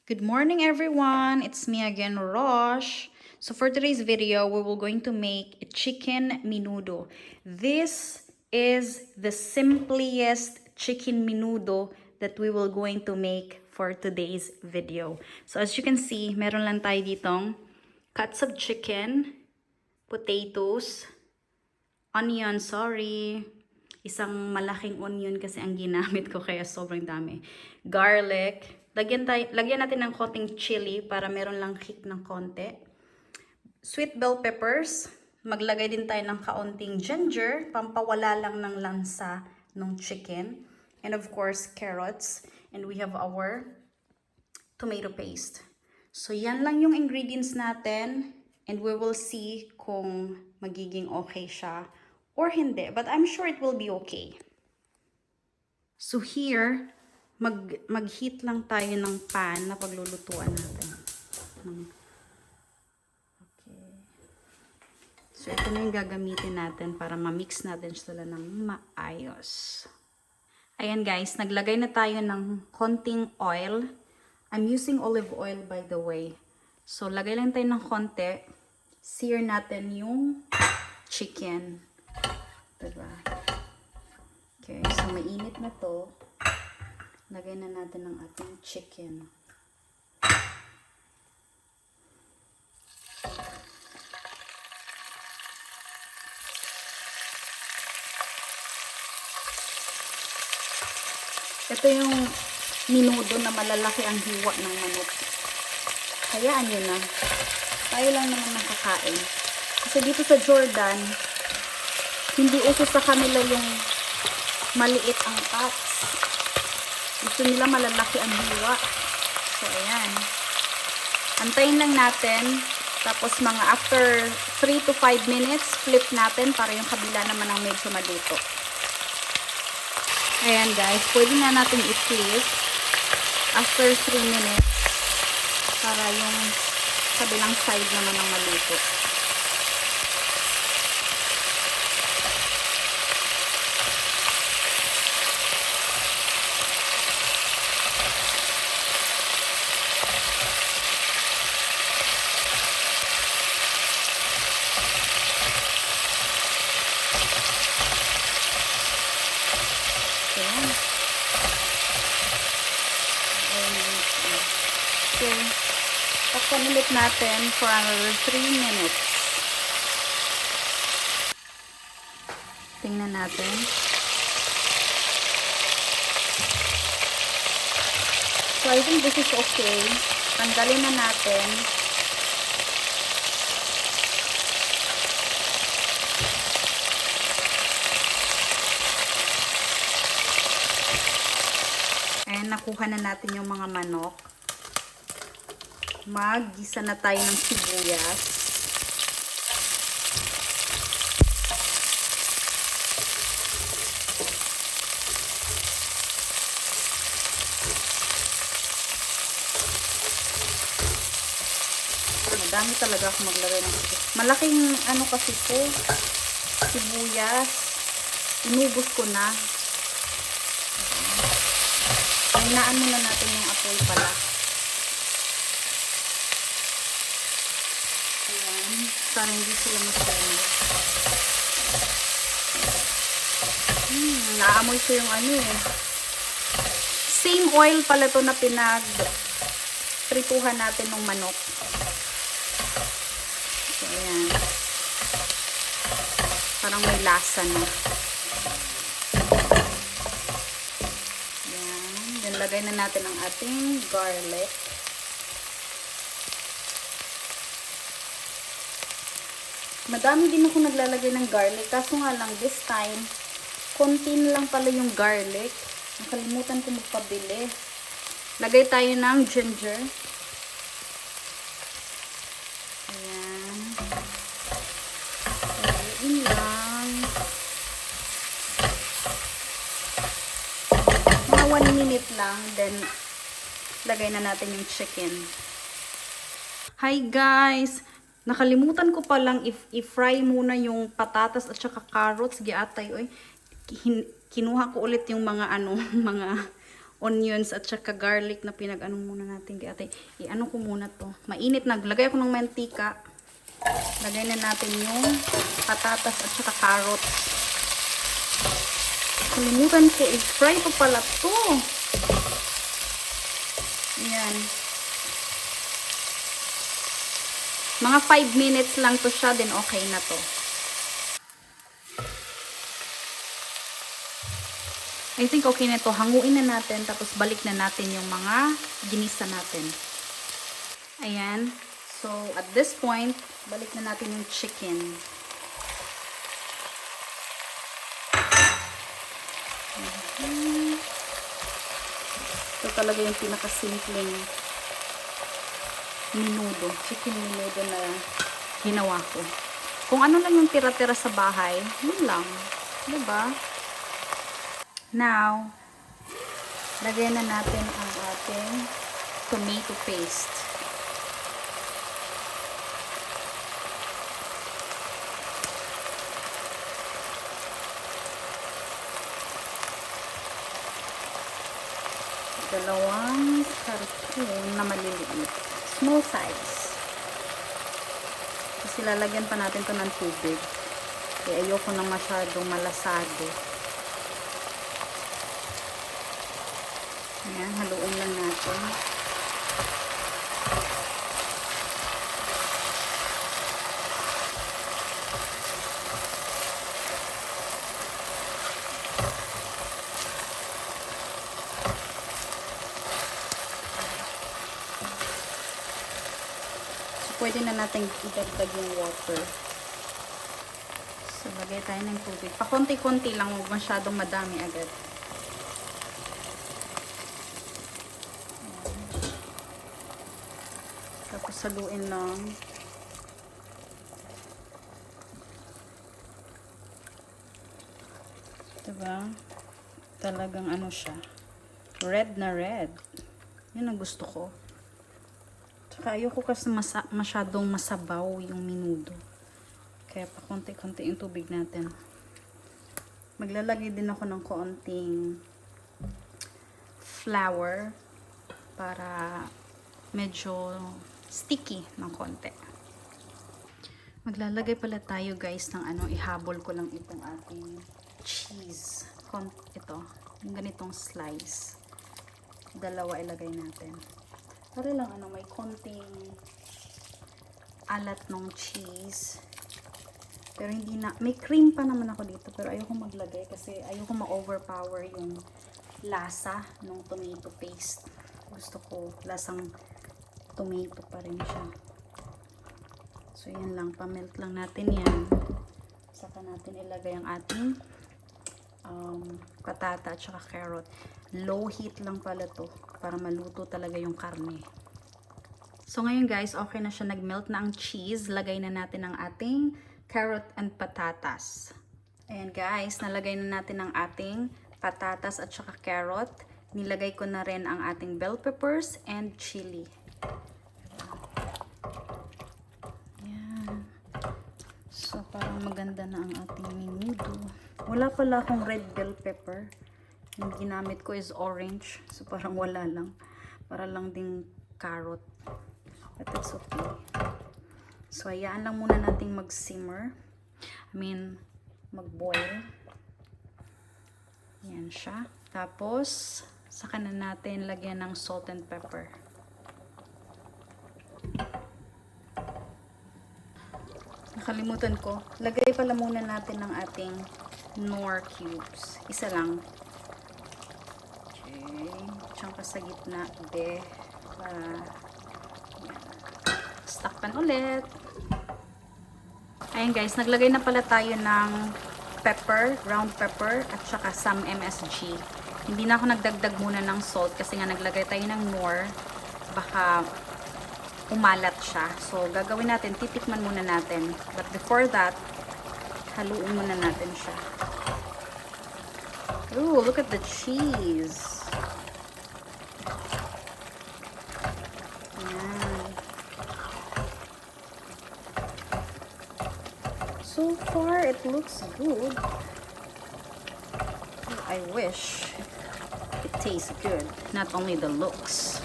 Good morning everyone, it's me again, Rosh. So for today's video, we will going to make a chicken menudo. This is the simplest chicken menudo that we will going to make for today's video. So as you can see, meron lang tayo ditong cuts of chicken, potatoes, onion, isang malaking onion kasi ang ginamit ko kaya sobrang dami. Garlic. Lagyan natin ng konting chili para meron lang kick ng konti. Sweet bell peppers. Maglagay din tayo ng kaunting ginger. Pampawala lang ng lansa ng chicken. And of course, carrots. And we have our tomato paste. So yan lang yung ingredients natin. And we will see kung magiging okay siya or hindi, but I'm sure it will be okay. So here, mag-heat lang tayo ng pan na paglulutuan natin. Okay. So ito na yung gagamitin natin para ma-mix natin sila ng maayos. Ayan guys, naglagay na tayo ng konting oil. I'm using olive oil by the way. So lagay lang tayo ng konti. Sear natin yung chicken. Diba? Okay, so mainit na to. Lagay na natin ang ating chicken. Ito yung menudo na malalaki ang hiwa ng manok. Hayaan nyo na. Tayo lang naman nakakain. Kasi dito sa Jordan, hindi uso sa kanila yung maliit ang cuts. Gusto nila malalaki ang hiwa. So, ayan. Antayin lang natin. Tapos, mga after 3 to 5 minutes, flip natin para yung kabila naman ang medyo maluto. Ayan, guys. Pwede na natin i-flip after 3 minutes para yung kabilang side naman ang maluto. Ayan. So, takpan ulit natin for another 3 minutes. Tingnan natin. So, I think this is okay. Tanggalin na natin. Ayan, nakuha na natin yung mga manok. Mag-gisa na tayo ng sibuyas. Madami talaga ako maglagay ng sibuyas. Malaking ano kasi po, sibuyas. Inubos ko na. Hinaan muna natin yung apoy pala. Ayan. Para hindi sila masyado. Naamoy ko yung ano eh. Same oil pala to na pinag-prituhan natin ng manok. So, ayan. Parang may lasa na. Lagay na natin ang ating garlic. Madami din ako naglalagay ng garlic. Kaso nga lang, this time, konti lang pala yung garlic. Nakalimutan ko magpabili. Lagay tayo ng ginger. Ayan. Ayan lang. 1 minute lang, then lagay na natin yung chicken. Hi guys! Nakalimutan ko palang i-fry muna yung patatas at saka carrots. Giatay, oy. Kinuha ko ulit yung mga mga onions at saka garlic na pinag-ano muna natin. Kaya ate, i-ano ko muna to. Mainit na. Lagay ako ng mantika. Lagay na natin yung patatas at saka carrots. Kalimutan ko, i-fry pa pala to. Ayan. Mga 5 minutes lang to siya, then okay na to. I think okay na to. Hanguin na natin, tapos balik na natin yung mga ginisa natin. Ayan. So, at this point, balik na natin yung chicken. Ito talaga yung pinakasimpleng menudo. Chicken menudo na ginawa ko. Kung ano lang yung tira-tira sa bahay, yun lang. Diba? Now, lagyan na natin ang ating tomato paste. Dalawang cartoon na maliliit. Small size. Kasi lalagyan pa natin to ng tubig. Kaya ayoko nang masyadong malasado. Ayan, haluin lang natin. Pwede na natin idagdag yung water. So, lagay tayo ng tubig. Pakunti-kunti lang, huwag masyadong madami agad. Tapos saluin lang. Diba? Talagang ano siya. Red na red. Yun ang gusto ko. Tsaka ayoko kasi masyadong masabaw yung menudo. Kaya pa konti-konti yung tubig natin. Maglalagay din ako ng konting flour para medyo sticky ng konti. Maglalagay pala tayo guys ng ano, ihabol ko lang itong ating cheese. Ito, yung ganitong slice. Dalawa ilagay natin. Para lang ano, may konting alat ng cheese. Pero hindi na, may cream pa naman ako dito. Pero ayoko maglagay kasi ayoko ma-overpower yung lasa ng tomato paste. Gusto ko lasang tomato pa rin siya. So yan lang, pamelt lang natin yan. Saka natin ilagay ang ating patata at saka carrot. Low heat lang pala to para maluto talaga yung karne. So ngayon guys, okay na siya, nagmelt na ang cheese. Lagay na natin ang ating carrot and patatas. Ayan guys, nalagay na natin ang ating patatas at saka carrot. Nilagay ko na rin ang ating bell peppers and chili. Ayan. So parang maganda na ang ating menudo. Wala pala akong red bell pepper. Yung ginamit ko is orange. So parang wala lang. Para lang ding carrot. But it's okay. So hayaan lang muna nating mag-simmer. Mag-boil. Yan siya. Tapos, saka na natin lagyan ng salt and pepper. Nakalimutan ko. Lagay pala muna natin ng ating Knorr cubes. Isa lang. Okay. Diyan ka sa gitna. Para yan. Stock pan ulit. Ayan guys, naglagay na pala tayo ng pepper, ground pepper, at saka some MSG. Hindi na ako nagdagdag muna ng salt kasi nga naglagay tayo ng Knorr. Baka umalat siya. So, gagawin natin, titikman muna natin. But before that, haluin muna natin siya. Ooh, look at the cheese. Ayan. So far, it looks good. I wish it tastes good. Not only the looks,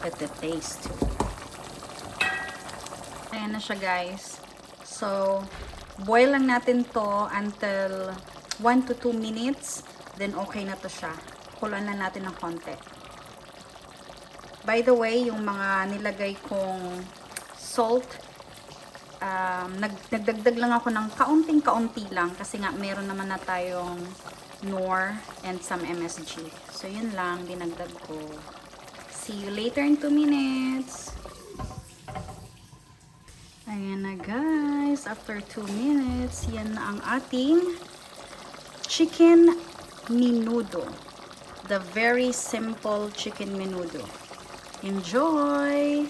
but the taste too. Ayan na siya guys. So, boil lang natin to until 1 to 2 minutes. Then okay na to siya. Kuluan lang natin ng konti. By the way, yung mga nilagay kong salt, nagdagdag lang ako ng kaunting-kaunti lang kasi nga meron naman na tayong Knorr and some MSG. So, yun lang, dinagdag ko. See you later in 2 minutes. Ayan na guys, after 2 minutes, yan na ang ating chicken menudo. The very simple chicken menudo. Enjoy!